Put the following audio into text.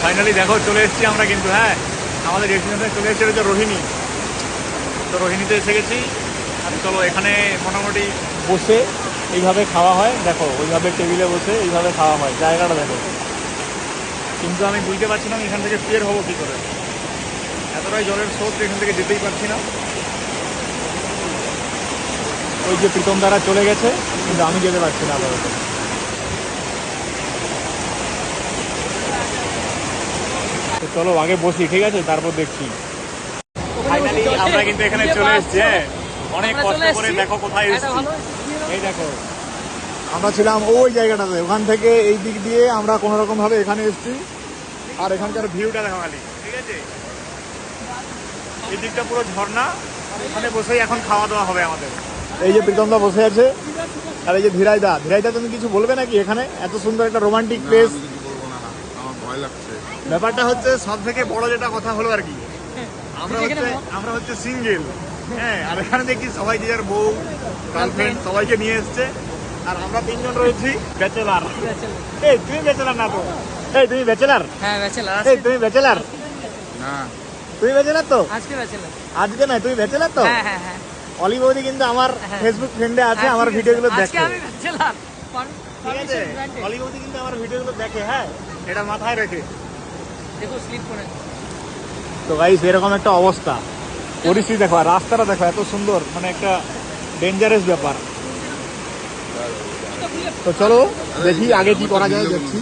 Finally দেখো চলে এসেছি আমরা কিন্তু। হ্যাঁ, আমাদের ডেস্টিনেশনে চলে এসেছে হচ্ছে রোহিণী। তো রোহিণীতে এসে গেছি। আর চলো এখানে মোটামুটি বসে এইভাবে খাওয়া হয়। দেখো ওইভাবে টেবিলে বসে এইভাবে খাওয়া হয়, জায়গাটা দেখো। কিন্তু আমি বুঝতে পারছি না আমি এখান থেকে বের হবো কী করে। এতটাই জলের স্রোত, এখান থেকে যেতেই পারছি না। ওই যে প্রীতম দ্বারা চলে গেছে, কিন্তু আমি যেতে পারছি না আপাতত। তো চলো আগে বসি, ঠিক আছে, তারপর দেখছি। ফাইনালি আমরা কিন্তু এখানে চলে এসেছি। হ্যাঁ, অনেক কষ্ট করে দেখো কোথায় এসেছি। এই দেখো, আমরা ছিলাম ওই জায়গাটাতে, ওখান থেকে এই দিক দিয়ে আমরা কোনো রকম ভাবে এখানে এসেছি। আর এখানকার ভিউটা দেখো খালি, ঠিক আছে। এই দিকটা পুরো ঝর্ণা, আর এখানে বসেই এখন খাওয়া দাওয়া হবে আমাদের। এই যে প্রীতমদা বসে আছে, আর এই যে ধীরাইদা। ধীরাইদা, তুমি কিছু বলবে নাকি? এখানে এত সুন্দর একটা রোমান্টিক প্লেস। ব্যাপারটা হচ্ছে সব থেকে বড় যেটা কথা হলো আর কি, আমরা হচ্ছে সিঙ্গেল। হ্যাঁ, আর এখানে দেখি সবাই যে যার বউ গার্লফ্রেন্ড সবাইকে নিয়ে এসছে। আর আমরা তিনজন রয়েছি ব্যাচেলার। এই তুমি ব্যাচেলার না তো? এই তুমি ব্যাচেলার? হ্যাঁ ব্যাচেলার। এই তুমি ব্যাচেলার না, তুমি ব্যাচেলার তো? আজকে ব্যাচেলার। আজকে না, তুমি ব্যাচেলার তো? হ্যাঁ হ্যাঁ হ্যাঁ। অলি বৌদি কিন্তু আমার ফেসবুক ফ্রেন্ডে আছে, আমার ভিডিওগুলো আজকে দেখে। আমি ব্যাচেলার। ঠিক আছে, অলি বৌদি কিন্তু আমার ভিডিওগুলো দেখে। হ্যাঁ, এটা মাথায় রেখে। দেখো স্লিপ করে। তো গাইস এরকম একটা অবস্থা, পরিস্থিতি দেখো, আর রাস্তাটা দেখো এত সুন্দর, মানে একটা ডেঞ্জারাস ব্যাপার। তো চলো দেখি আগে কি করা যায়, দেখছি।